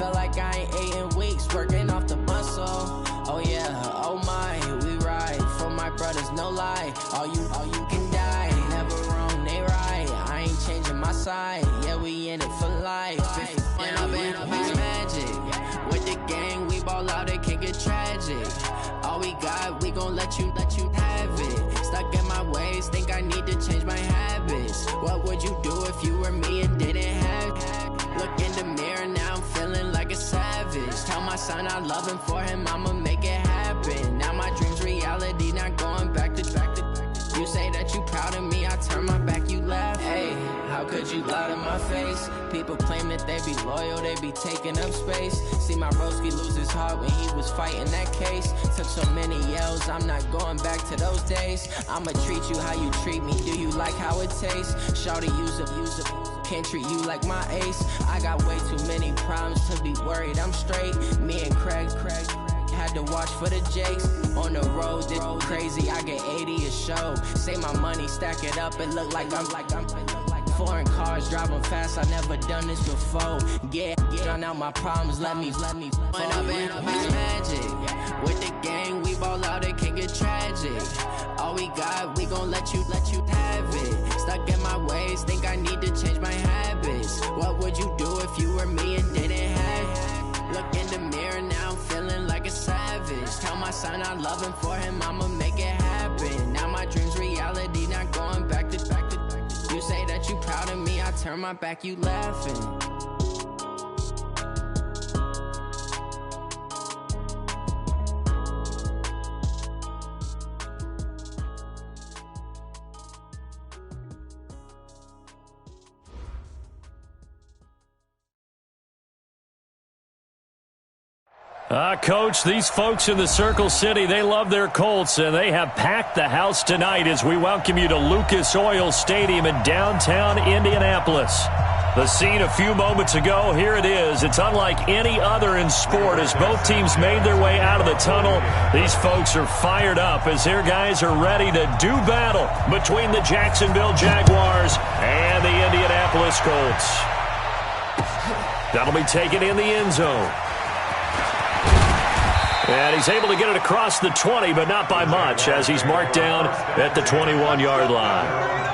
feel like I ain't ate in weeks, working off the muscle. Oh yeah, oh my, we ride for my brothers, no lie. All you can die, never wrong, they right. I ain't changing my side, yeah, we in it for life. And I've been magic with the gang, we ball out, it can get tragic. All we got, we gon' let you have it. Stuck in my ways, think I need to change my habits. What would you do if you were me and didn't have it? Look in the mirror, now I'm feeling like a savage. Tell my son I love him, for him I'ma make it happen. Now my dream's reality, not going back to. You say that you proud of me, I turn my back, you laugh. Hey, how could you lie to my face? People claim that they be loyal, they be taking up space. See my broski lose his heart when he was fighting that case. Took so many yells, I'm not going back to those days. I'ma treat you how you treat me, do you like how it tastes? Shawty, use up, can't treat you like my ace. I got way too many problems to be worried, I'm straight. Me and Craig had to watch for the Jakes. On the road, this crazy, I get 80 a show. Say my money, stack it up, it look like I'm foreign cars, driving fast, I never done this before. Get on out my problems, let me When I've been magic with the gang, we ball out, it can get tragic. All we got, we gon' let you have it. Stuck in my ways, think I need to change my habits. What would you do if you were me and didn't have it? Look in the mirror, now I'm feeling like a savage. Tell my son I love him, for him I'ma make it happen. Now my dream's reality, not going back to. You say that you proud of me, I turn my back, you laughing. Coach, these folks in the Circle City, they love their Colts, and they have packed the house tonight as we welcome you to Lucas Oil Stadium in downtown Indianapolis. The scene a few moments ago, here it is. It's unlike any other in sport as both teams made their way out of the tunnel. These folks are fired up as their guys are ready to do battle between the Jacksonville Jaguars and the Indianapolis Colts. That'll be taken in the end zone. And he's able to get it across the 20, but not by much, as he's marked down at the 21-yard line.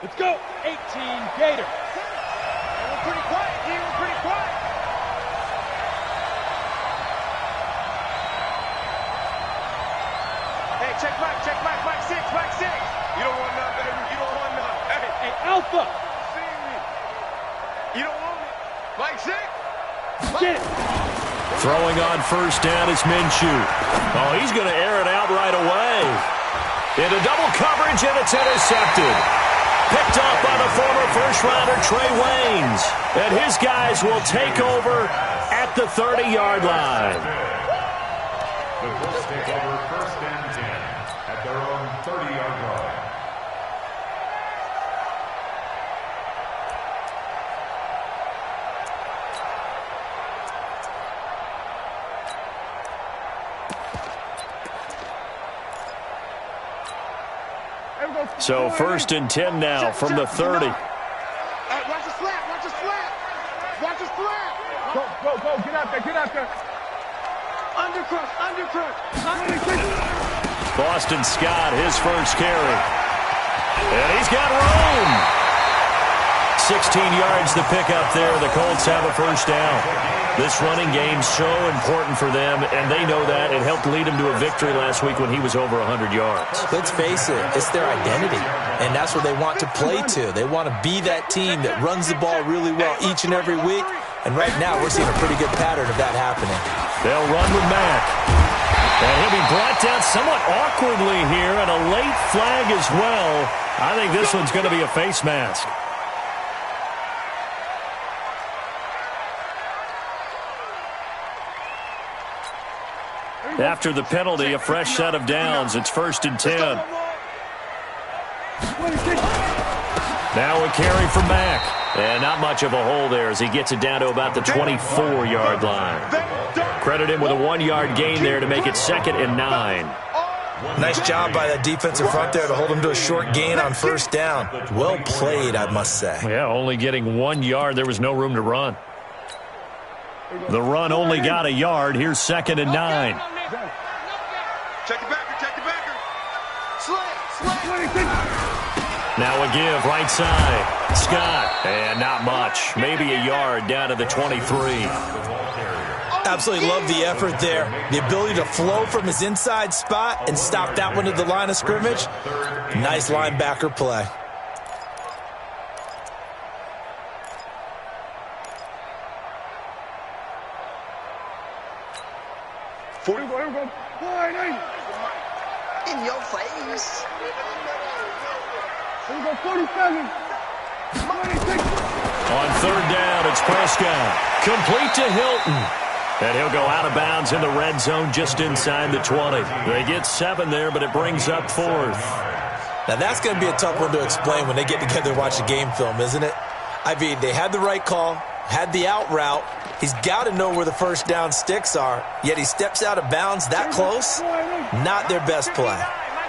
Let's go. 18 Gator. He was pretty quiet. Hey, check Mike 6. You don't want none, baby. You don't want none. Hey, Alpha. See me. You don't want me. Mike 6. Get it. Throwing on first down is Minshew. Oh, he's going to air it out right away. Into double coverage, and it's intercepted. Picked off by the former first-rounder Trey Waynes. And his guys will take over at the 30-yard line. The Colts take over first and 10 at their own 30-yard line. So first and 10 now from the 30. Watch the slap. Go. Get out there. Undercrush. Boston Scott, his first carry. And he's got room. 16 yards to pick up there. The Colts have a first down. This running game's so important for them, and they know that. It helped lead them to a victory last week when he was over 100 yards. Let's face it, it's their identity, and that's what they want to play to. They want to be that team that runs the ball really well each and every week, and right now we're seeing a pretty good pattern of that happening. They'll run with Mack. And he'll be brought down somewhat awkwardly here, and a late flag as well. I think this one's going to be a face mask. After the penalty, a fresh set of downs. It's first and 10. Now a carry from Mack. And not much of a hole there as he gets it down to about the 24-yard line. Credit him with a 1-yard gain there to make it 2nd and 9. Nice job by that defensive front there to hold him to a short gain on first down. Well played, I must say. Yeah, only getting 1 yard. There was no room to run. The run only got a yard. Here's 2nd and 9. Check it backer, check it backer. Slant. Now a give, right side. Scott, and not much. Maybe a yard down to the 23. Absolutely love the effort there. The ability to flow from his inside spot and stop that one at the line of scrimmage. Nice linebacker play. In your face. Here we go, 47. On 3rd down, it's Prescott. Complete to Hilton. And he'll go out of bounds in the red zone just inside the 20. They get 7 there, but it brings up 4th. Now that's going to be a tough one to explain when they get together and watch the game film, isn't it? I mean, they had the right call, had the out route. He's got to know where the first down sticks are, yet he steps out of bounds that close. Not their best play.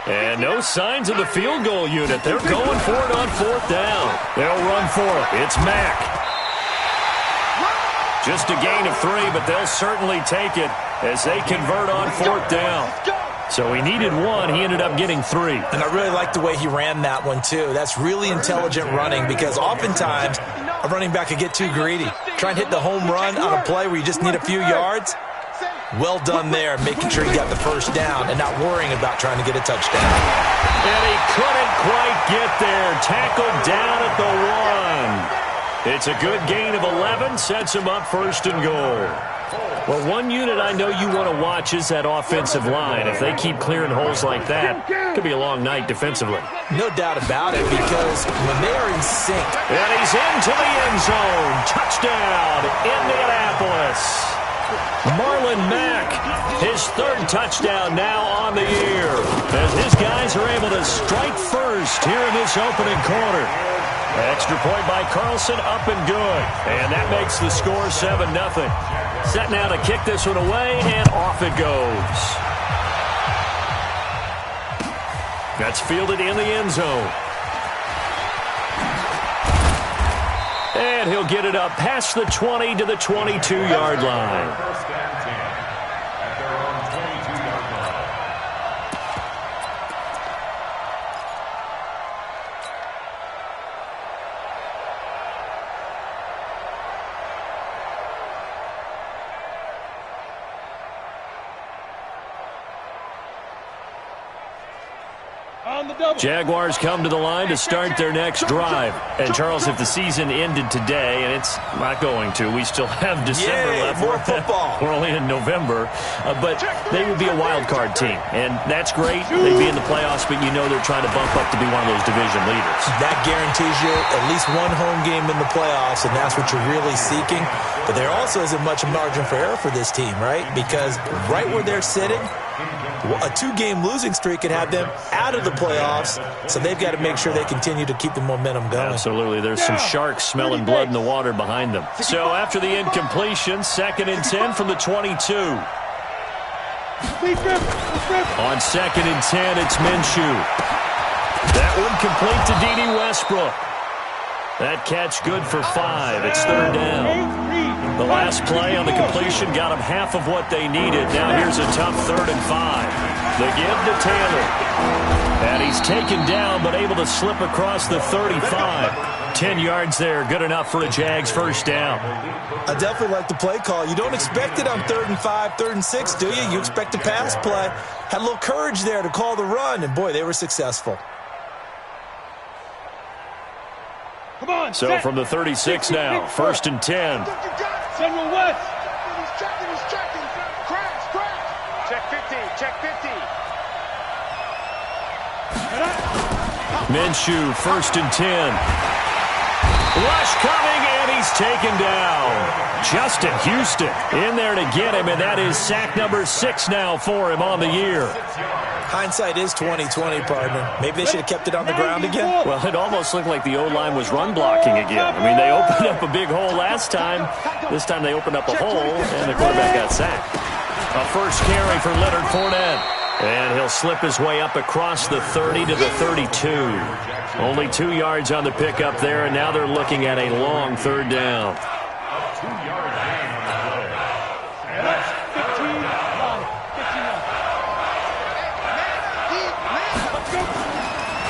And no signs of the field goal unit. They're going for it on 4th down. They'll run for it. It's Mack. Just a gain of 3, but they'll certainly take it as they convert on 4th down. So he needed 1. He ended up getting 3. And I really like the way he ran that one, too. That's really intelligent running because oftentimes a running back can get too greedy. Try and hit the home run on a play where you just need a few yards. Well done there, making sure he got the first down and not worrying about trying to get a touchdown. And he couldn't quite get there. Tackled down at the 1. It's a good gain of 11, sets him up 1st and goal. Well, one unit I know you want to watch is that offensive line. If they keep clearing holes like that, it could be a long night defensively. No doubt about it, because when they are in sync. And he's into the end zone. Touchdown, Indianapolis. Marlon Mack, his 3rd touchdown now on the year, as his guys are able to strike first here in this opening quarter. Extra point by Carlson, up and good. And that makes the score 7-0. Set now to kick this one away, and off it goes. That's fielded in the end zone. And he'll get it up past the 20 to the 22-yard line. First and 10 at their own 22-yard line. Jaguars come to the line to start their next drive. And, Charles, if the season ended today, and it's not going to, we still have December left. More football. We're only in November. But they would be a wild card team. And that's great. They'd be in the playoffs, but you know they're trying to bump up to be one of those division leaders. That guarantees you at least one home game in the playoffs, and that's what you're really seeking. But there also isn't much margin for error for this team, right? Because right where they're sitting, a 2-game losing streak could have them out of the playoffs, so they've got to make sure they continue to keep the momentum going. Absolutely. There's some sharks smelling blood in the water behind them. So after the incompletion, 2nd and 10 from the 22. On 2nd and 10, it's Minshew. That one complete to D.D. Westbrook. That catch good for 5. It's 3rd down. The last play on the completion got them half of what they needed. Now here's a tough 3rd and 5. The give to Taylor. And he's taken down but able to slip across the 35. 10 yards there. Good enough for a Jags first down. I definitely like the play call. You don't expect it on 3rd and 5, 3rd and 6, do you? You expect a pass play. Had a little courage there to call the run, and boy, they were successful. So from the 36 now, 1st and 10. Central West. He's checking. Crash. Check 15, check 15. Minshew, 1st and 10. Rush coming, and he's taken down. Justin Houston in there to get him, and that is sack number 6 now for him on the year. Hindsight is 20/20, partner. Maybe they should have kept it on the ground again. Well, it almost looked like the O-line was run blocking again. I mean, they opened up a big hole last time. This time they opened up a hole, and the quarterback got sacked. A first carry for Leonard Fournette. And he'll slip his way up across the 30 to the 32. Only 2 yards on the pickup there, and now they're looking at a long third down.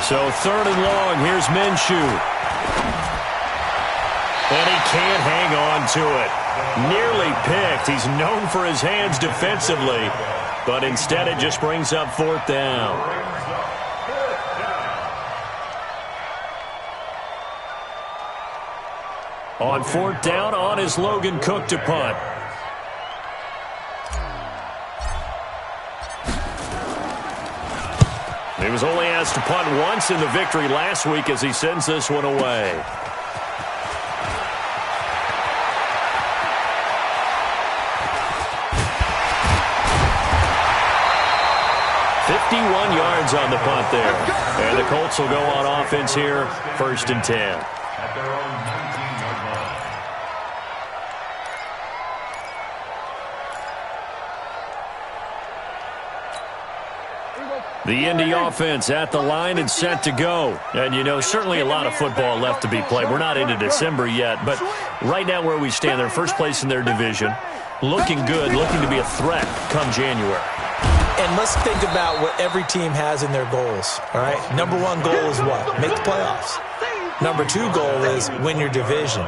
So third and long, here's Minshew. And he can't hang on to it. Nearly picked. He's known for his hands defensively, but instead it just brings up fourth down. On fourth down, on is Logan Cook to punt. He was only asked to punt once in the victory last week as he sends this one away. Yards on the punt there. And the Colts will go on offense here, 1st and 10. At their own 19-yard line. The Indy offense at the line and set to go. And, you know, certainly a lot of football left to be played. We're not into December yet, but right now where we stand, they're first place in their division. Looking good, looking to be a threat come January. And let's think about what every team has in their goals, all right? Number 1 goal is what? Make the playoffs. Number 2 goal is win your division.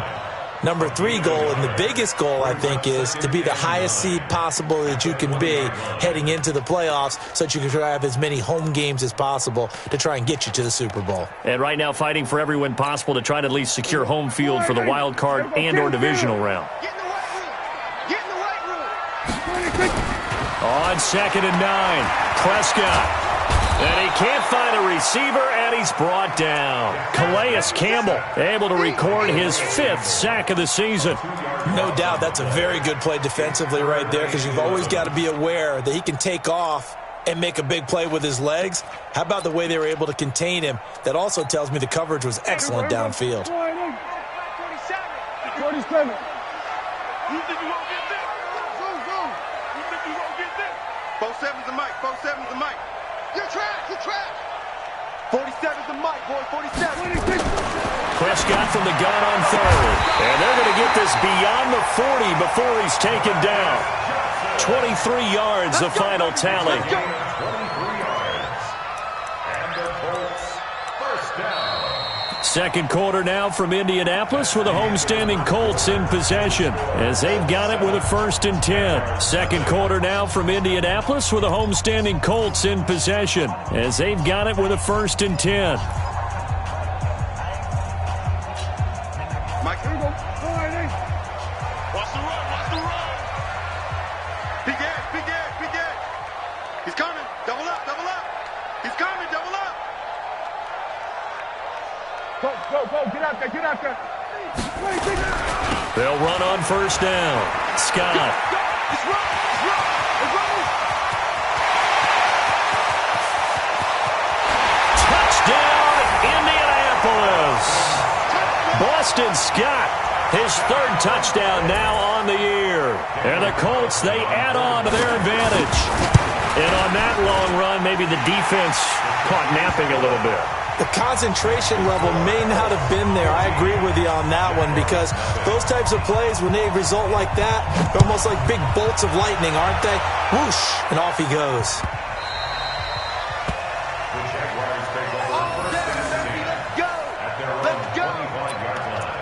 Number 3 goal, and the biggest goal, I think, is to be the highest seed possible that you can be heading into the playoffs so that you can have as many home games as possible to try and get you to the Super Bowl. And right now fighting for every win possible to try to at least secure home field for the wild card and or divisional round. On 2nd and 9, Prescott. And he can't find a receiver, and he's brought down. Calais Campbell able to record his 5th sack of the season. No doubt that's a very good play defensively right there, because you've always got to be aware that he can take off and make a big play with his legs. How about the way they were able to contain him? That also tells me the coverage was excellent downfield. 47. You think you won't get this? You think you won't get this? 47's the mic. 47's the mic. You're trash. You're trash. 47's the mic, boy. 47. Prescott from the gun on 3rd. And they're going to get this beyond the 40 before he's taken down. 23 yards, the final tally. 23 yards. And the Colts, first down. Second quarter now from Indianapolis with the homestanding Colts in possession as they've got it with a 1st and 10. Second quarter now from Indianapolis with the homestanding Colts in possession as they've got it with a 1st and 10. Mike, here we go. All right, watch the run. Watch the run. Big ass. Big ass. Big ass. He's coming. Double up. Double up. He's coming. Double up. Go, get out there, They'll run on 1st down. Scott. Let's run. Touchdown, Indianapolis. Boston Scott, his 3rd touchdown now on the year. And the Colts, they add on to their advantage. And on that long run, maybe the defense caught napping a little bit. The concentration level may not have been there. I agree with you on that one, because those types of plays, when they result like that, they're almost like big bolts of lightning, aren't they? Whoosh, and off he goes. The Jaguars take over 1st and 10 at their own 25-yard line.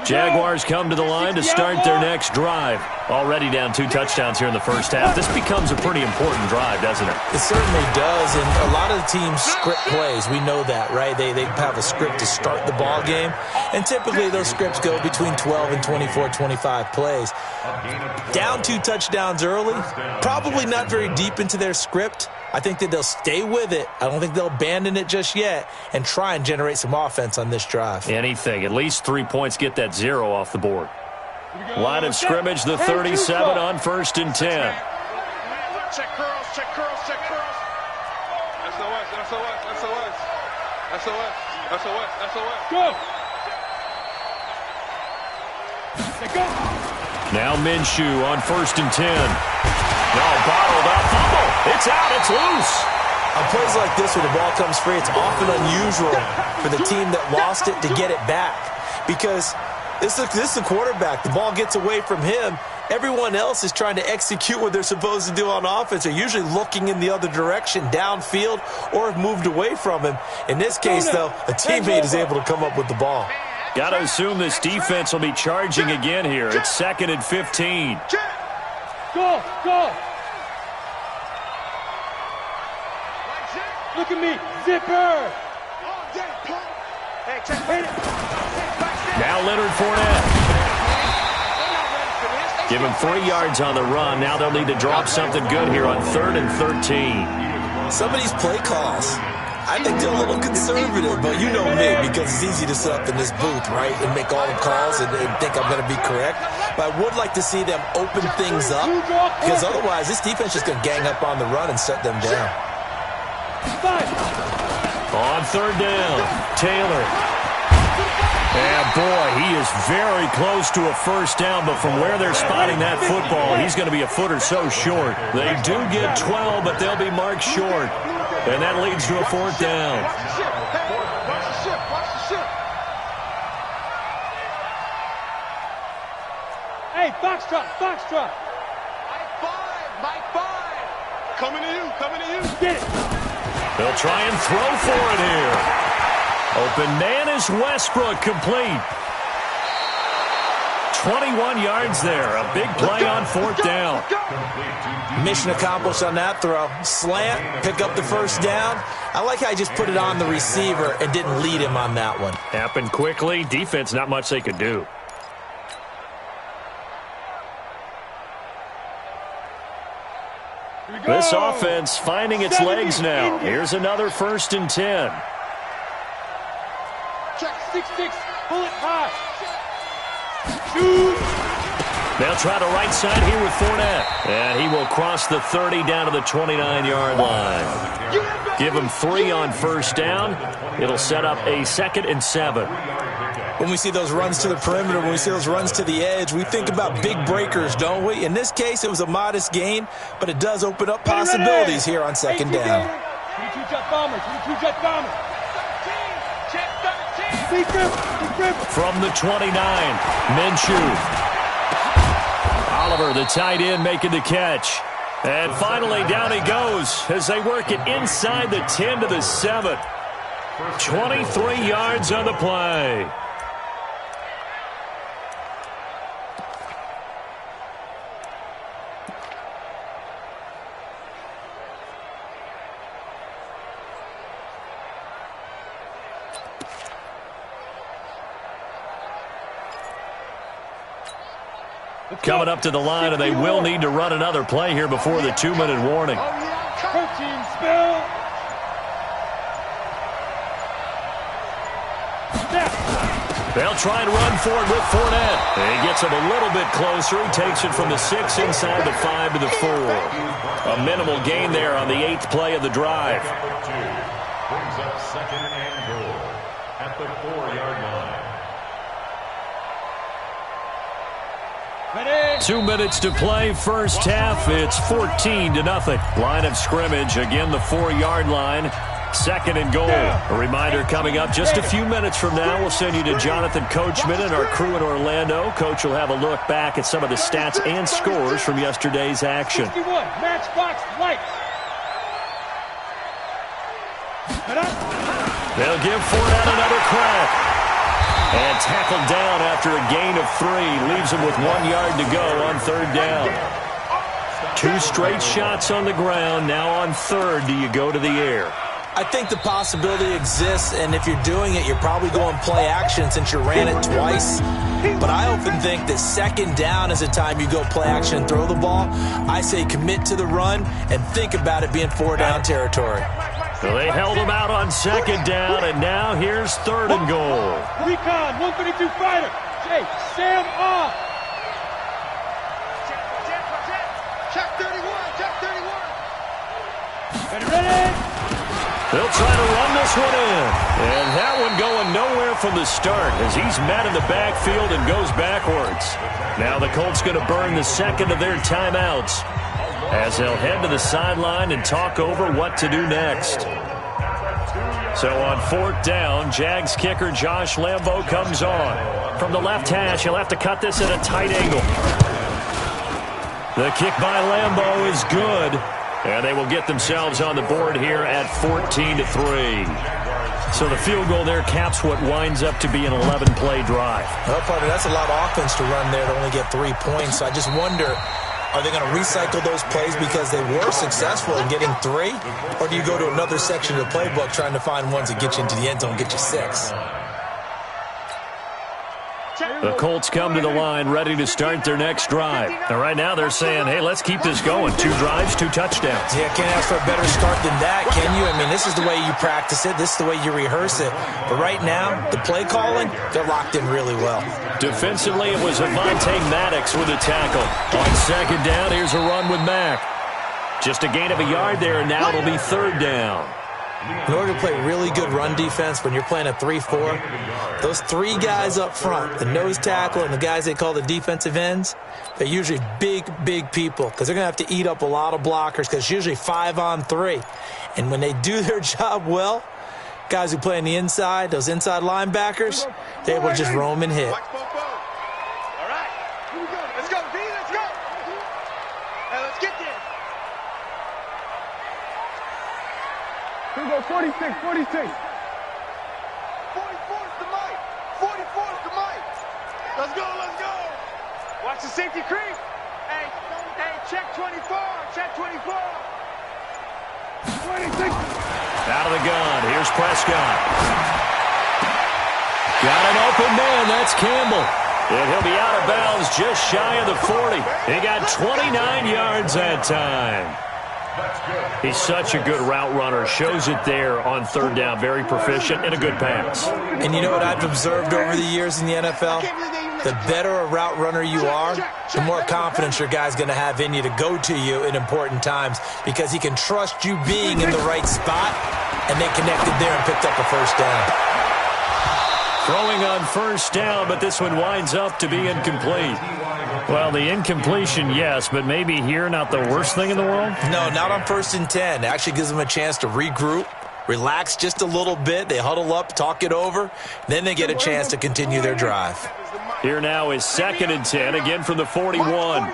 Jaguars come to the line to start their next drive. Already down 2 touchdowns here in the first half. This becomes a pretty important drive, doesn't it? It certainly does, and a lot of the teams script plays. We know that, right? They have a script to start the ball game, and typically those scripts go between 12 and 24, 25 plays. Down 2 touchdowns early, probably not very deep into their script. I think that they'll stay with it. I don't think they'll abandon it just yet and try and generate some offense on this drive. Anything. At least 3 points, get that 0 off the board. Line of scrimmage, the 37 on 1st and 10. Check curls, check curls, check curls. SOS, SOS, SOS. SOS, SOS, SOS. Go! Go! Now Minshew on 1st and 10. No, bottled up. Fumble. It's out. It's loose. On plays like this where the ball comes free, it's often unusual for the team that lost it to get it back because this is the quarterback. The ball gets away from him. Everyone else is trying to execute what they're supposed to do on offense. They're usually looking in the other direction, downfield, or have moved away from him. In this case, though, a teammate is able to come up with the ball. Got to assume this defense will be charging again here. It's 2nd and 15. Go, go. Look at me, zipper. Hey, check it. Now Leonard Fournette. Give him 3 yards on the run. Now they'll need to drop something good here on 3rd and 13. Some of these play calls, I think they're a little conservative, but you know me, because it's easy to sit up in this booth, right, and make all the calls and think I'm going to be correct. But I would like to see them open things up, because otherwise this defense is going to gang up on the run and shut them down. On 3rd down, Taylor. And boy, he is very close to a first down, but from where they're spotting that football, he's going to be a foot or so short. They do get 12, but they'll be marked short. And that leads to a 4th down. Hey, Foxtrot, Foxtrot. Mike 5. Coming to you, coming to you. Get it. They'll try and throw for it here. Open man is Westbrook, complete. 21 yards there. A big play on 4th down. Mission accomplished on that throw. Slant, pick up the first down. I like how he just put it on the receiver and didn't lead him on that one. Happened quickly. Defense, not much they could do. This offense finding its legs now. Here's another 1st and 10. Check 6-6, pull it high. Shoot. They'll try to right side here with Fournette. And he will cross the 30 down to the 29-yard line. Give him 3 on 1st down. It'll set up a 2nd and 7. When we see those runs to the perimeter, when we see those runs to the edge, we think about big breakers, don't we? In this case, it was a modest gain, but it does open up possibilities here on 2nd down. 22-jet bombers, 22-jet bombers. From the 29, Minshew. Oliver, the tight end, making the catch. And finally, down he goes as they work it inside the 10 to the 7. 23 yards on the play. Coming up to the line, and they will need to run another play here before the 2-minute warning. Protein spill. They'll try and run for it with Fournette. And he gets him a little bit closer. He takes it from the 6 inside the 5 to the 4. A minimal gain there on the 8th play of the drive. Brings up 2nd and goal at the 4-yard line. 2 minutes to play, first half. It's 14-0. Line of scrimmage, again the 4-yard line. 2nd and goal. A reminder coming up just a few minutes from now. We'll send you to Jonathan Coachman and our crew in Orlando. Coach will have a look back at some of the stats and scores from yesterday's action. 61, matchbox light. They'll give Fournette another crack. And tackled down after a gain of 3. Leaves him with 1 yard to go on 3rd down. 2 straight shots on the ground. Now on 3rd, do you go to the air? I think the possibility exists, and if you're doing it, you're probably going play action since you ran it twice. But I often think that 2nd down is a time you go play action and throw the ball. I say commit to the run and think about it being 4-down territory. Well, they held him out on 2nd down, and now here's 3rd and goal. Recon, 132 fighter. Jay, Sam off. Check 31, check 31. Ready? They'll try to run this one in. And that one going nowhere from the start as he's met in the backfield and goes backwards. Now the Colts going to burn the 2nd of their timeouts as they'll head to the sideline and talk over what to do next. So on 4th down, Jags kicker Josh Lambo comes on. From the left hash, he'll have to cut this at a tight angle. The kick by Lambo is good. And they will get themselves on the board here at 14-3. So the field goal there caps what winds up to be an 11-play drive. Well, partner, that's a lot of offense to run there to only get 3 points. So I just wonder, are they going to recycle those plays because they were successful in getting 3? Or do you go to another section of the playbook trying to find ones that get you into the end zone and get you 6? The Colts come to the line ready to start their next drive. And right now they're saying, hey, let's keep this going. 2 drives, 2 touchdowns. Yeah, can't ask for a better start than that, can you? I mean, this is the way you practice it. This is the way you rehearse it. But right now, the play calling, they're locked in really well. Defensively, it was Avonte Maddox with a tackle. On 2nd down, here's a run with Mack. Just a gain of a yard there, and now it'll be 3rd down. In order to play really good run defense when you're playing a 3-4, those 3 guys up front, the nose tackle and the guys they call the defensive ends, they're usually big, big people because they're going to have to eat up a lot of blockers because it's usually 5-on-3. And when they do their job well, guys who play on the inside, those inside linebackers, they're able to just roam and hit. All right, here we go. Let's go, B, let's go. Hey, let's get there. Here we go, 46, 46. 44's the mic. 44's the mic. Let's go, let's go. Watch the safety creep. Hey, check 24, check 24. 26. Out of the gun, here's Prescott. Got an open man, that's Campbell. And he'll be out of bounds just shy of the 40. He got 29 yards that time. He's such a good route runner. Shows it there on 3rd down. Very proficient and a good pass. And you know what I've observed over the years in the NFL? The better a route runner you are, the more confidence your guy's going to have in you to go to you in important times because he can trust you being in the right spot, and they connected there and picked up a 1st down. Throwing on 1st down, but this one winds up to be incomplete. Well, the incompletion, yes, but maybe here not the worst thing in the world? No, not on 1st and 10. It actually gives them a chance to regroup, relax just a little bit. They huddle up, talk it over. Then they get a chance to continue their drive. Here now is 2nd and 10, again from the 41. Here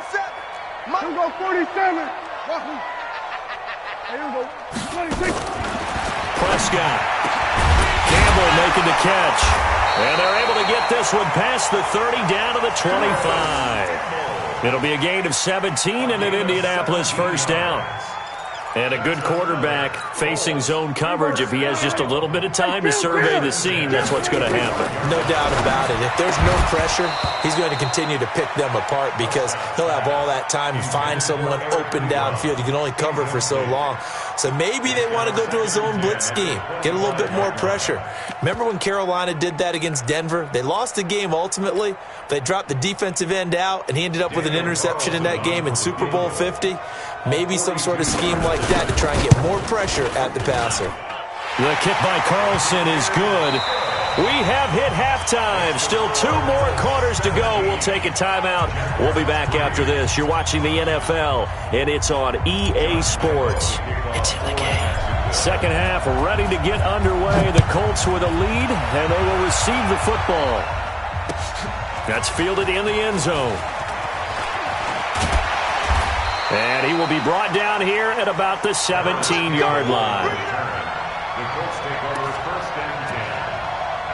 we go, 47. Here we go, 26. Prescott. Campbell making the catch. And they're able to get this one past the 30 down to the 25. It'll be a gain of 17 and an Indianapolis 1st down. And a good quarterback facing zone coverage. If he has just a little bit of time to survey the scene, that's what's going to happen. No doubt about it. If there's no pressure, he's going to continue to pick them apart because he'll have all that time to find someone open downfield. You can only cover for so long. So maybe they want to go to a zone blitz scheme, get a little bit more pressure. Remember when Carolina did that against Denver? They lost the game ultimately. They dropped the defensive end out, and he ended up with an interception in that game in Super Bowl 50. Maybe some sort of scheme like that to try and get more pressure at the passer. The kick by Carlson is good. We have hit halftime. Still 2 more quarters to go. We'll take a timeout. We'll be back after this. You're watching the NFL, and it's on EA Sports. It's in the game. 2nd half ready to get underway. The Colts with a lead, and they will receive the football. That's fielded in the end zone. And he will be brought down here at about the 17-yard line. The Colts take over 1st and 10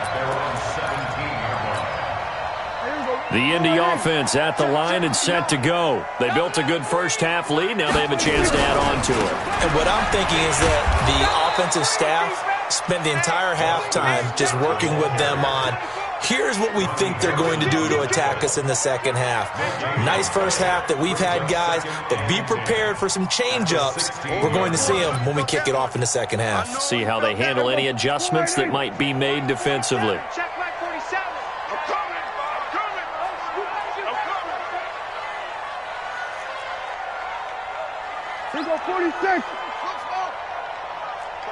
at their own 17-yard The Indy offense at the line and set to go. They built a good first-half lead. Now they have a chance to add on to it. And what I'm thinking is that the offensive staff spent the entire halftime just working with them on, here's what we think they're going to do to attack us in the second half. Nice first half that we've had, guys, but be prepared for some change-ups. We're going to see them when we kick it off in the second half. See how they handle any adjustments that might be made defensively. Check back 47. I'm coming. I'm coming. I'm coming. Here go 46.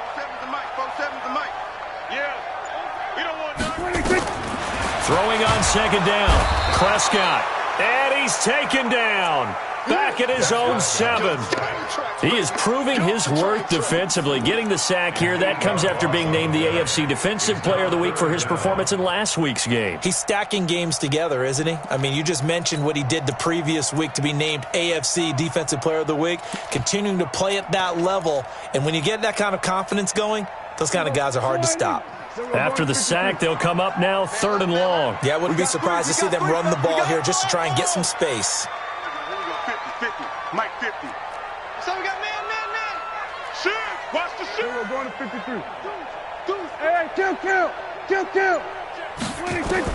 47's the mic. 47's the mic. Yeah. We don't want none. 26. Throwing on second down. Prescott. And he's taken down. Back at his own 7. He is proving his worth defensively. Getting the sack here, that comes after being named the AFC Defensive Player of the Week for his performance in last week's game. He's stacking games together, isn't he? I mean, you just mentioned what he did the previous week to be named AFC Defensive Player of the Week, continuing to play at that level. And when you get that kind of confidence going, those kind of guys are hard to stop. After the sack, they'll come up now 3rd and long. Yeah, I wouldn't be surprised to see them run the ball here just to try and get some space. 50. Mike 50. So we got man. Shoot. Watch the shoot. We're going to 53. Hey, kill. 26.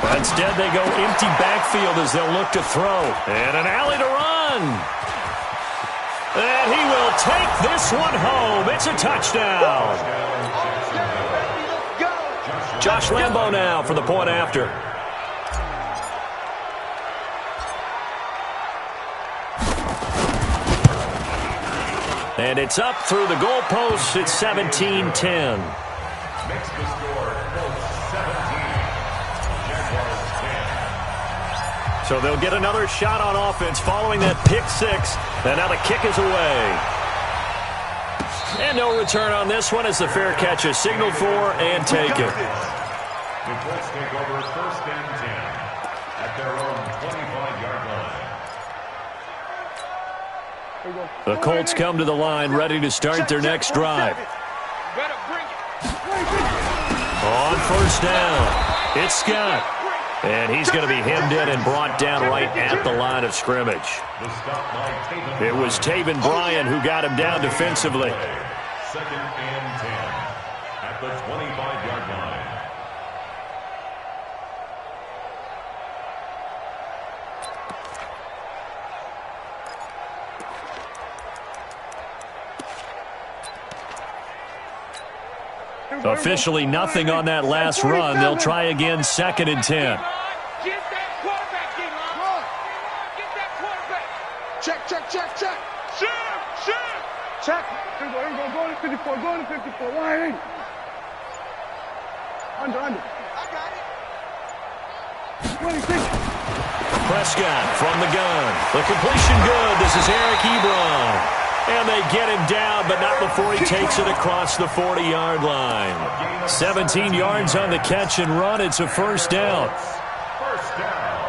But instead, they go empty backfield as they'll look to throw. And an alley to run. And he will take this one home. It's a touchdown. Josh Lambo now for the point after. And it's up through the goalposts. It's 17-10. Makes the score 17. Jaguars 10. So they'll get another shot on offense following that pick 6. And now the kick is away. And no return on this one as the fair catch is signaled for and taken. The Colts take over 1st and 10 at their own 25-yard line. The Colts come to the line ready to start their next drive. Better bring it. On 1st down, it's Scott. And he's going to be hemmed in and brought down right at the line of scrimmage. The stop by Taven. It was Taven Bryan who got him down defensively. 2nd and 10 at the 25-yard line. Officially nothing on that last run. They'll try again 2nd and 10. Get that quarterback, D-line. Get that quarterback. Check. Shoot. Check. Here we go. Go to 54. Why? Under. I got it. 26. Prescott from the gun. The completion good. This is Eric Ebron. And they get him down, but not before he takes it across the 40-yard line. 17 yards on the catch and run. It's a 1st down. 1st down.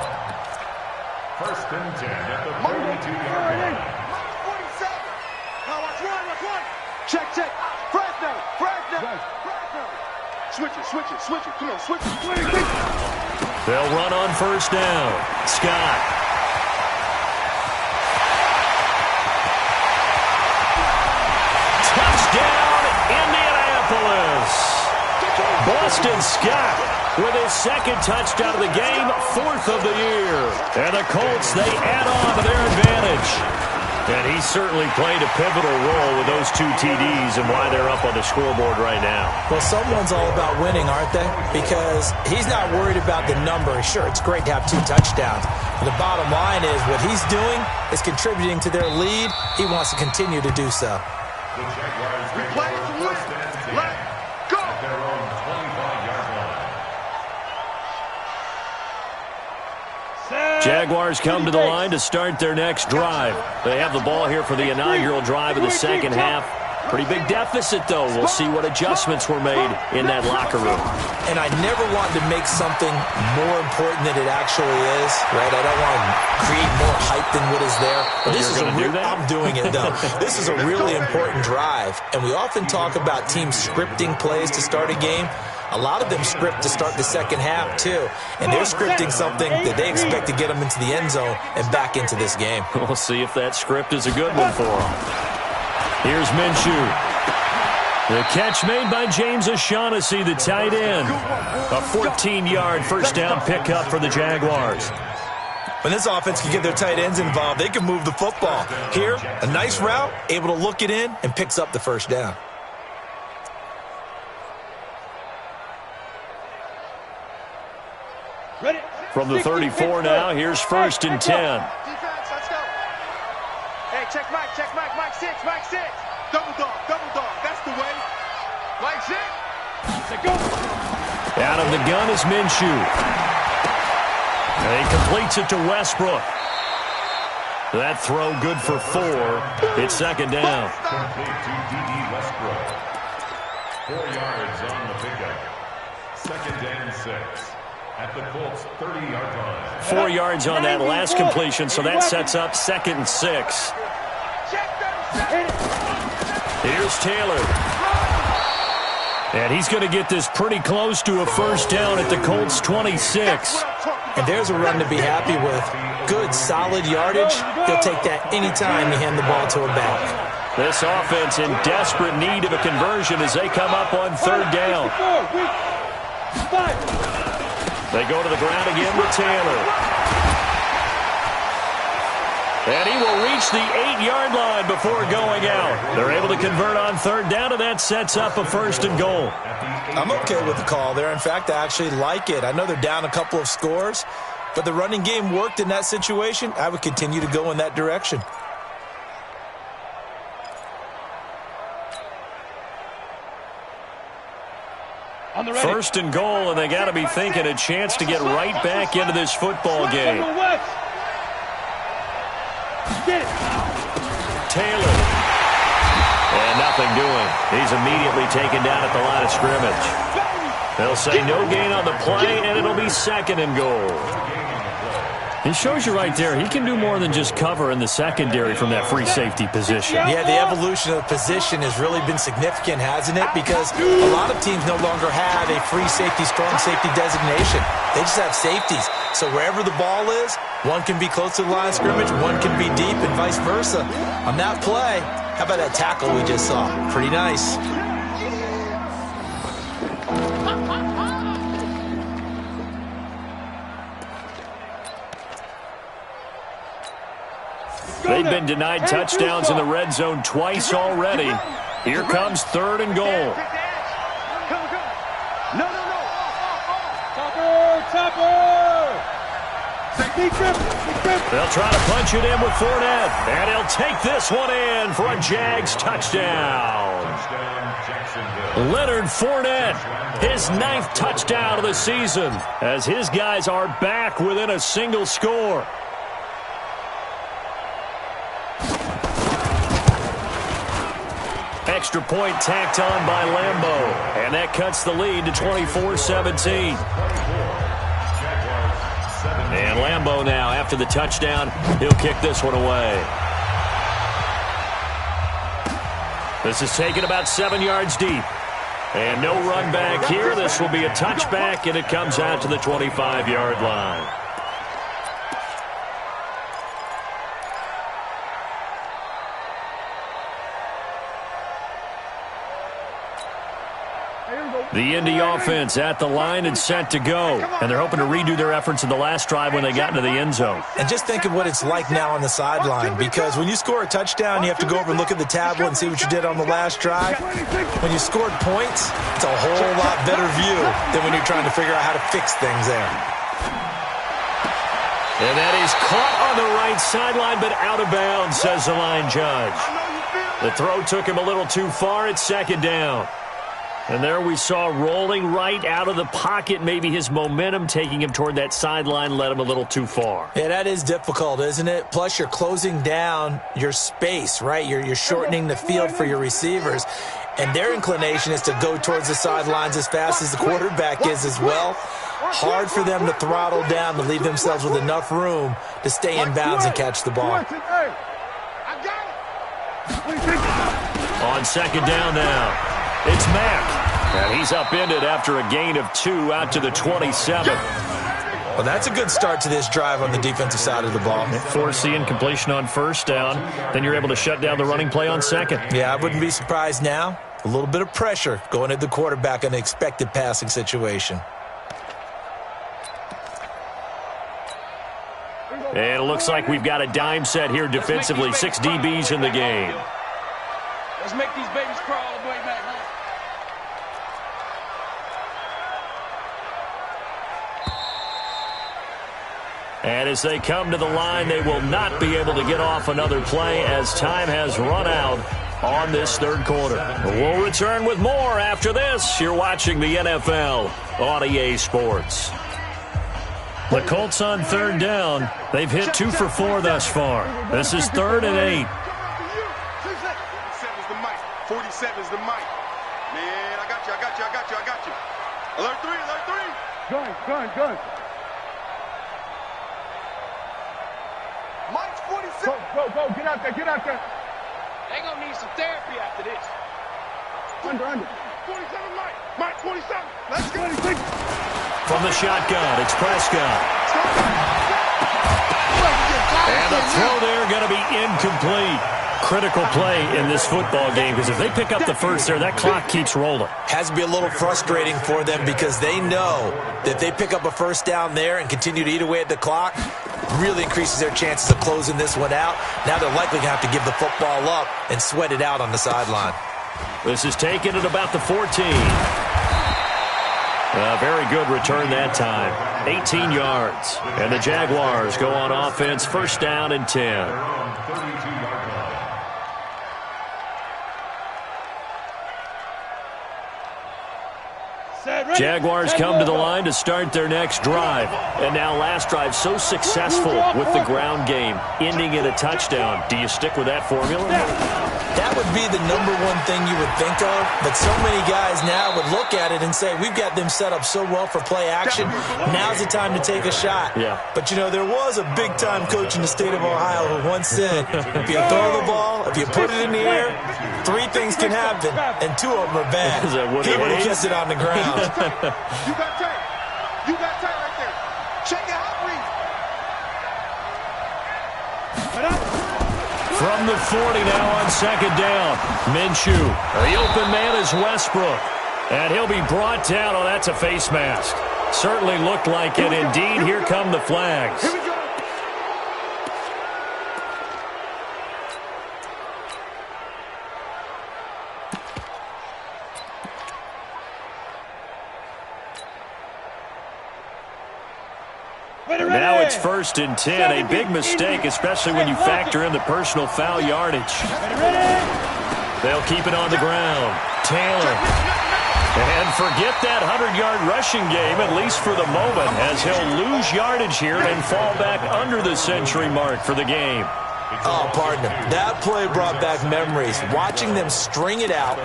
1st and 10 at the 32-yard line. 47. Now watch one. Check. Fresno. Switch it. Come on, switch it. 26. They'll run on 1st down. Scott. Boston Scott with his 2nd touchdown of the game, 4th of the year. And the Colts, they add on to their advantage. And he certainly played a pivotal role with those 2 TDs and why they're up on the scoreboard right now. Well, someone's all about winning, aren't they? Because he's not worried about the number. Sure, it's great to have 2 touchdowns. But the bottom line is what he's doing is contributing to their lead. He wants to continue to do so. The Jaguars take Play over to win. 1st and 10 Let's go. at their own 25-yard line. Jaguars come to the line to start their next drive. They have the ball here for the inaugural drive of the second half. Pretty big deficit, though. We'll see what adjustments were made in that locker room. And I never want to make something more important than it actually is, right? I don't want to create more hype than what is there. But this is I'm doing it, though. This is a really important drive. And we often talk about teams scripting plays to start a game. a lot of them script to start the second half too, and they're scripting something that they expect to get them into the end zone and back into this game. We'll see if that script is a good one for them. Here's Minshew. The catch made by James O'Shaughnessy, the tight end. A 14-yard first down pickup for the Jaguars. When this offense can get their tight ends involved, they can move the football. Here, a nice route, able to look it in, and picks up the first down. From the 34 now, here's 1st and 10. Defense, let's go. Hey, check Mike, Mike 6, Mike 6. Double dog, that's the way. Mike 6. Go. Out of the gun is Minshew. And he completes it to Westbrook. That throw good for 4. It's second down. Complete to D.D. Westbrook. 4 yards on the pickup. 2nd and 6. At the Colts' 30-yard line. 4 yards on that last completion, so that sets up 2nd and 6. Here's Taylor. And he's going to get this pretty close to a first down at the Colts' 26. And there's a run to be happy with. Good, solid yardage. They'll take that anytime you hand the ball to a back. This offense in desperate need of a conversion as they come up on 3rd down. They go to the ground again with Taylor. And he will reach the 8-yard line before going out. They're able to convert on 3rd down, and that sets up a 1st and goal. I'm okay with the call there. In fact, I actually like it. I know they're down a couple of scores, but the running game worked in that situation. I would continue to go in that direction. First and goal, and they got to be thinking a chance to get right back into this football game. Taylor. And nothing doing. He's immediately taken down at the line of scrimmage. They'll say no gain on the play, and it'll be 2nd and goal. He shows you right there, he can do more than just cover in the secondary from that free safety position. Yeah, the evolution of the position has really been significant, hasn't it? Because a lot of teams no longer have a free safety, strong safety designation. They just have safeties. So wherever the ball is, one can be close to the line of scrimmage, one can be deep, and vice versa. On that play, how about that tackle we just saw? Pretty nice. They've been denied touchdowns in the red zone twice already. Here comes 3rd and goal. No. Topper. They'll try to punch it in with Fournette. And he'll take this one in for a Jags touchdown. Leonard Fournette, his 9th touchdown of the season, as his guys are back within a single score. Extra point tacked on by Lambeau. And that cuts the lead to 24-17. And Lambeau now, after the touchdown, he'll kick this one away. This is taken about 7 yards deep. And no run back here. This will be a touchback, and it comes out to the 25-yard line. The Indy offense at the line and set to go. And they're hoping to redo their efforts in the last drive when they got into the end zone. And just think of what it's like now on the sideline, because when you score a touchdown, you have to go over and look at the tablet and see what you did on the last drive. When you scored points, it's a whole lot better view than when you're trying to figure out how to fix things there. And that is caught on the right sideline, but out of bounds, says the line judge. The throw took him a little too far. It's 2nd down. And there we saw rolling right out of the pocket. Maybe his momentum taking him toward that sideline led him a little too far. Yeah, that is difficult, isn't it? Plus, you're closing down your space, right? You're shortening the field for your receivers. And their inclination is to go towards the sidelines as fast as the quarterback is as well. Hard for them to throttle down to leave themselves with enough room to stay in bounds and catch the ball. On 2nd down now, it's Mack. And he's upended after a gain of 2 out to the 27. Well, that's a good start to this drive on the defensive side of the ball. Force the incompletion on first down. Then you're able to shut down the running play on second. Yeah, I wouldn't be surprised now. A little bit of pressure going at the quarterback in an expected passing situation. And it looks like we've got a dime set here defensively. 6 DBs in the game. Let's make these babies crawl all the way back home. And as they come to the line, they will not be able to get off another play as time has run out on this third quarter. We'll return with more after this. You're watching the NFL on EA Sports. The Colts on third down. They've hit 2 for 4 thus far. This is 3rd and 8. 47's the mic. 47's the mic. Man, I got you. Alert 3. Gun. Mike's 47. Go. Get out there. They gonna need some therapy after this. Under. 47 Mike. Mike 47. Let's go. 26. From the shotgun, it's Prescott. And the throw there going to be incomplete. Critical play in this football game because if they pick up the first there, that clock keeps rolling. Has to be a little frustrating for them because they know that if they pick up a first down there and continue to eat away at the clock, really increases their chances of closing this one out. Now they're likely going to have to give the football up and sweat it out on the sideline. This is taken at about the 14. A very good return that time. 18 yards. And the Jaguars go on offense, first down and 10. Jaguars come to the line to start their next drive. And now last drive so successful with the ground game, ending in a touchdown. Do you stick with that formula? That would be the number one thing you would think of, but so many guys now would look at it and say, we've got them set up so well for play action, now's the time to take a shot. Yeah. But, you know, there was a big-time coach in the state of Ohio who once said, if you throw the ball, if you put it in the air, 3 things can happen, and 2 of them are bad. He would have kissed it on the ground. You got tight. Right there. Check it out, read. From the 40 now on second down. Minshew. The open man is Westbrook. And he'll be brought down. Oh, that's a face mask. Certainly looked like it. Indeed, here come the flags. Here we go. Now it's 1st and 10. A big mistake, especially when you factor in the personal foul yardage. They'll keep it on the ground. Taylor. And forget that 100-yard rushing game, at least for the moment, as he'll lose yardage here and fall back under the century mark for the game. Oh, partner, that play brought back memories. Watching them string it out,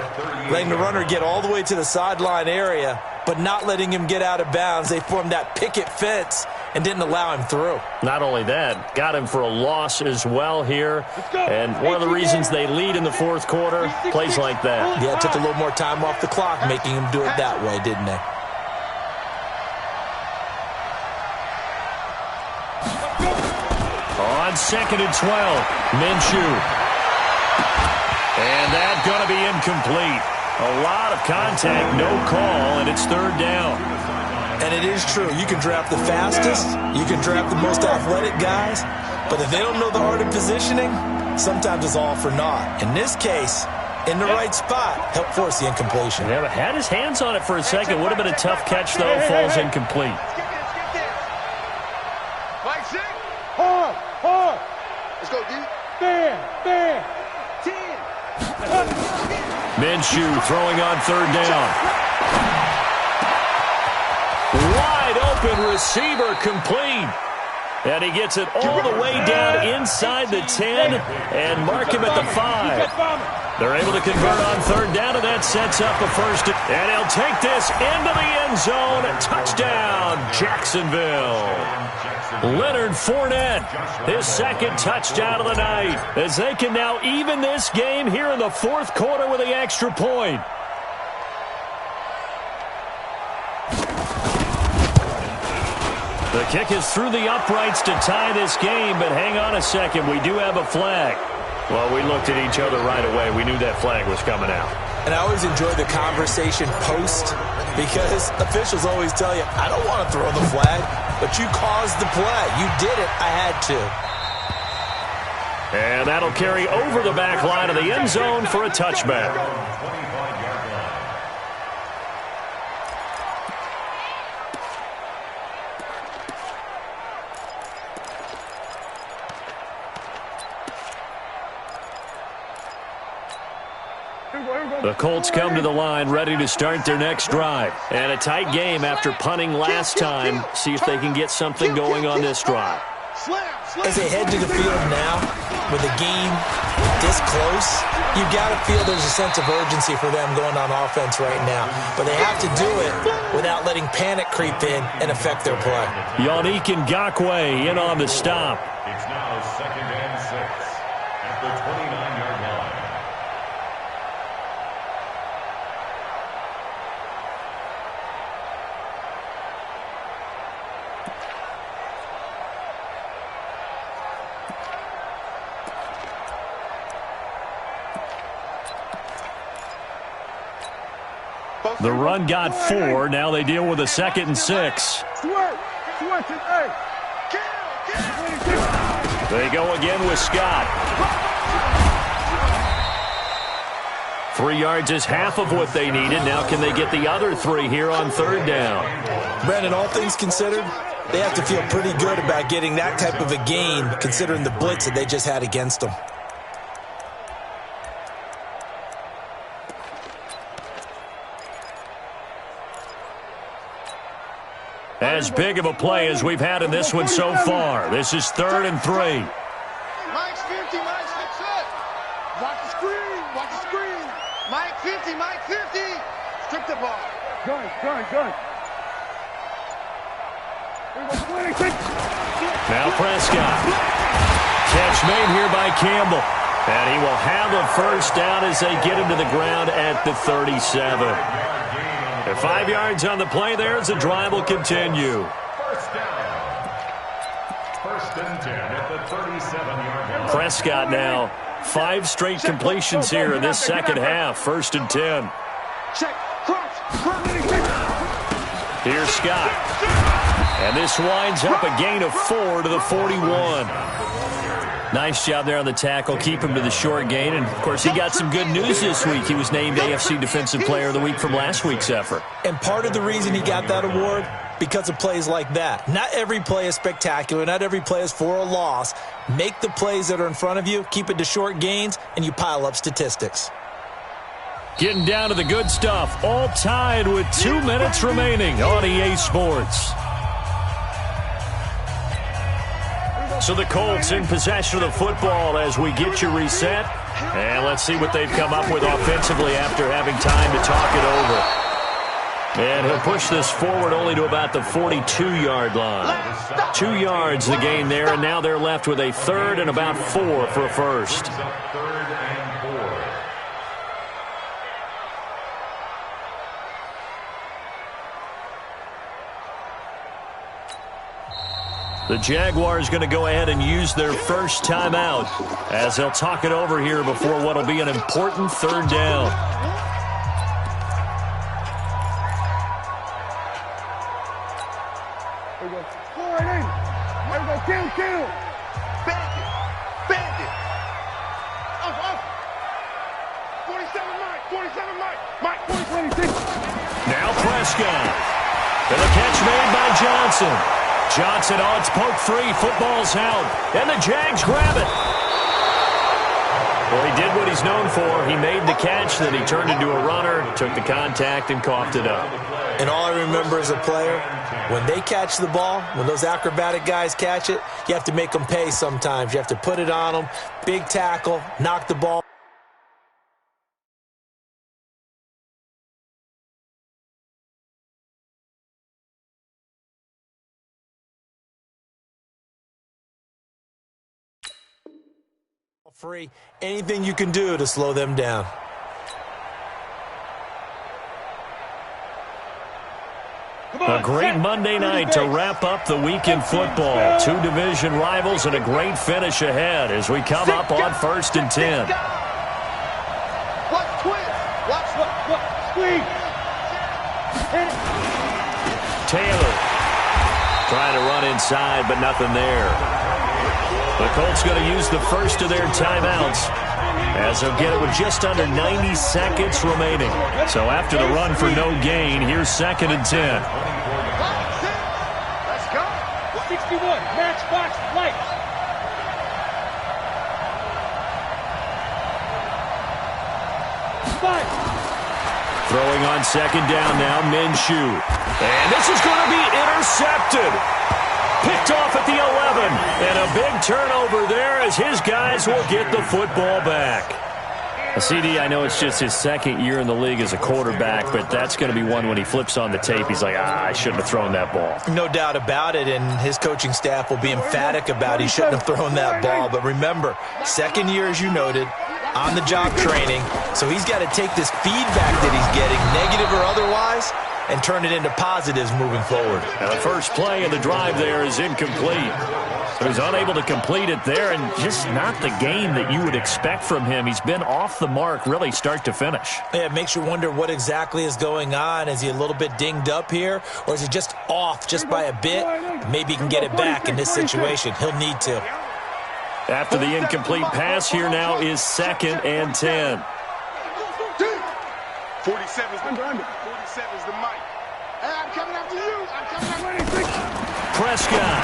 letting the runner get all the way to the sideline area, but not letting him get out of bounds. They formed that picket fence and didn't allow him through. Not only that, got him for a loss as well here. And one of the reasons they lead in the fourth quarter, plays like that. Yeah, it took a little more time off the clock, making him do it that way, didn't they? On 2nd and 12, Minshew. And that's going to be incomplete. A lot of contact, no call, and it's 3rd down. And it is true. You can draft the fastest, you can draft the most athletic guys, but if they don't know the art of positioning, sometimes it's all for naught. In this case, in the right spot, helped force the incompletion. Yeah, but had his hands on it for a second. Would have been a tough catch, though. Falls incomplete. Mike, six. Hard. Let's go, D. Fair. 10. Minshew throwing on 3rd down. Wide open receiver complete. And he gets it all the way down inside the 10 and mark him at the 5. They're able to convert on 3rd down, and that sets up a first. And he'll take this into the end zone. Touchdown, Jacksonville. Leonard Fournette, his 2nd touchdown of the night, as they can now even this game here in the 4th quarter with the extra point. kick is through the uprights to tie this game, but hang on a second. We do have a flag. Well, we looked at each other right away. We knew that flag was coming out. And I always enjoy the conversation post because officials always tell you, I don't want to throw the flag, but you caused the play. You did it. I had to. And that'll carry over the back line of the end zone for a touchback. The Colts come to the line ready to start their next drive. And a tight game after punting last time. See if they can get something going on this drive. As they head to the field now, with the game this close, you've got to feel there's a sense of urgency for them going on offense right now. But they have to do it without letting panic creep in and affect their play. Yannick Ngakoue in on the stop. It's now 2nd and 6 at the 29-yard line. The run got 4. Now they deal with a 2nd and 6. They go again with Scott. 3 yards is half of what they needed. Now can they get the other 3 here on 3rd down? Brandon, all things considered, they have to feel pretty good about getting that type of a gain considering the blitz that they just had against them. As big of a play as we've had in this one so far. This is 3rd and 3. Mike's 50, Mike's 50. Watch the screen, watch the screen. Mike 50, Mike 50. Strip the ball. Gun. Now Prescott. Catch made here by Campbell. And he will have a first down as they get him to the ground at the 37. 5 yards on the play there as the drive will continue. First down. 1st and 10 at the 37-yard line. Prescott now 5 straight completions here in this second half. 1st and 10. Check, cross. Here's Scott. And this winds up a gain of 4 to the 41. Nice job there on the tackle. Keep him to the short gain. And, of course, he got some good news this week. He was named AFC Defensive Player of the Week from last week's effort. And part of the reason he got that award, because of plays like that. Not every play is spectacular. Not every play is for a loss. Make the plays that are in front of you, keep it to short gains, and you pile up statistics. Getting down to the good stuff. All tied with 2 minutes remaining on EA Sports. So the Colts in possession of the football as we get you reset. And let's see what they've come up with offensively after having time to talk it over. And he'll push this forward only to about the 42-yard line. 2 yards the gain there, and now they're left with a 3rd and about 4 for a first. 3rd and 4. The Jaguars going to go ahead and use their first timeout as they'll talk it over here before what will be an important 3rd down. There we go. 480. There we go. Kill. Bandit. Off. 47 Mike. 26. Now Prescott. And the catch made by Johnson. Johnson, it's poke free. Football's out. And the Jags grab it. Well, he did what he's known for. He made the catch, then he turned into a runner, took the contact, and coughed it up. And all I remember as a player, when they catch the ball, when those acrobatic guys catch it, you have to make them pay sometimes. You have to put it on them. Big tackle, knock the ball. Free. Anything you can do to slow them down. A great Monday night to wrap up the week in football. Two division rivals and a great finish ahead as we come up on 1st and 10. Watch twist. Watch squeeze. Taylor trying to run inside, but nothing there. The Colts going to use the first of their timeouts as they'll get it with just under 90 seconds remaining. So after the run for no gain, here's 2nd and 10. Let's go. 61, matchbox light. Throwing on 2nd down now, Minshew. And this is going to be intercepted. Picked off at the 11. And a big turnover there as his guys will get the football back. CD, I know it's just his 2nd year in the league as a quarterback, but that's going to be one when he flips on the tape, he's like, I shouldn't have thrown that ball. No doubt about it, and his coaching staff will be emphatic about he shouldn't have thrown that ball. But remember, 2nd year, as you noted, on-the-job training, so he's got to take this feedback that he's getting, negative or otherwise, and turn it into positives moving forward. Now the first play of the drive there is incomplete. So he's unable to complete it there, and just not the game that you would expect from him. He's been off the mark really start to finish. Yeah, it makes you wonder what exactly is going on. Is he a little bit dinged up here, or is he just off just by a bit? Maybe he can get it back in this situation. He'll need to. After the incomplete pass, here now is 2nd and 10. 47 is the mic. Hey, I'm coming after you. Prescott.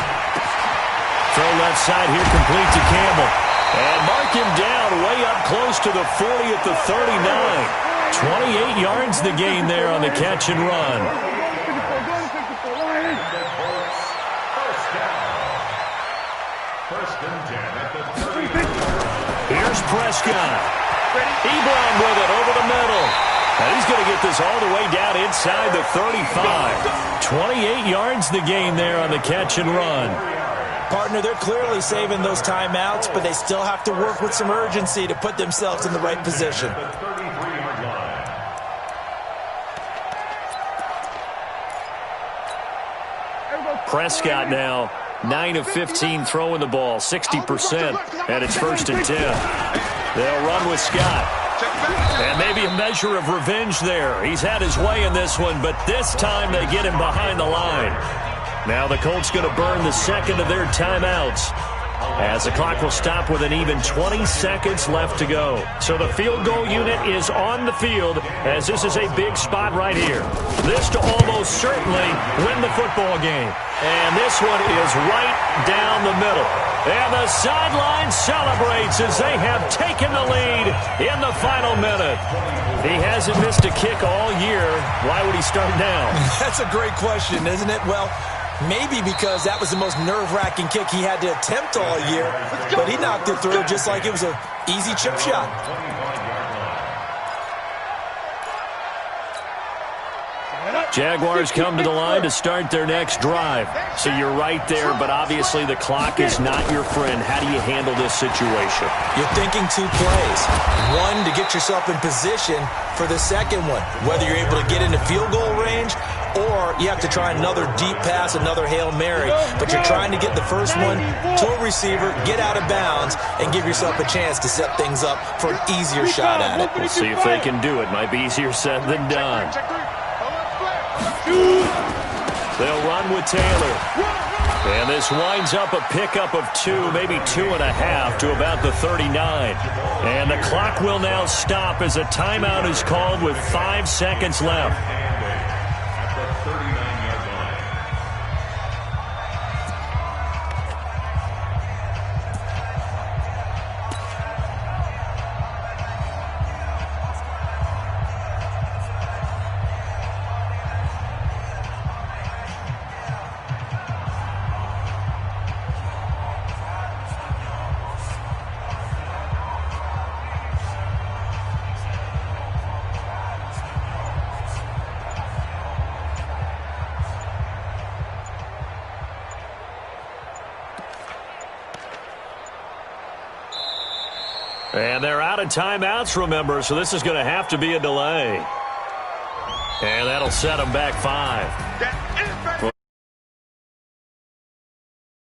Throw left side here, complete to Campbell. And mark him down way up close to the 40 at the 39. 28 yards the gain there on the catch and run. Here's Prescott. Ebron with it over the middle. And he's going to get this all the way down inside the 35. 28 yards the gain there on the catch and run. Partner, they're clearly saving those timeouts, but they still have to work with some urgency to put themselves in the right position. Prescott now 9 of 15 throwing the ball, 60%, and it's 1st and 10. They'll run with Scott. And maybe a measure of revenge there. He's had his way in this one, but this time they get him behind the line. Now the Colts going to burn the 2nd of their timeouts as the clock will stop with an even 20 seconds left to go. So the field goal unit is on the field as this is a big spot right here. This to almost certainly win the football game. And this one is right down the middle. And the sideline celebrates as they have taken the lead in the final minute. He hasn't missed a kick all year. Why would he start now? That's a great question, isn't it? Well, maybe because that was the most nerve-wracking kick he had to attempt all year, but he knocked it through just like it was an easy chip shot. Jaguars come to the line to start their next drive. So you're right there, but obviously the clock is not your friend. How do you handle this situation? You're thinking 2 plays. One, to get yourself in position for the second one, whether you're able to get into field goal range or you have to try another deep pass, another Hail Mary. But you're trying to get the first one to a receiver, get out of bounds, and give yourself a chance to set things up for an easier shot at it. We'll see if they can do it. Might be easier said than done. They'll run with Taylor. And this winds up a pickup of 2, maybe 2.5 to about the 39. And the clock will now stop as a timeout is called with 5 seconds left. And they're out of timeouts, remember, so this is going to have to be a delay. And that'll set them back 5. That is better.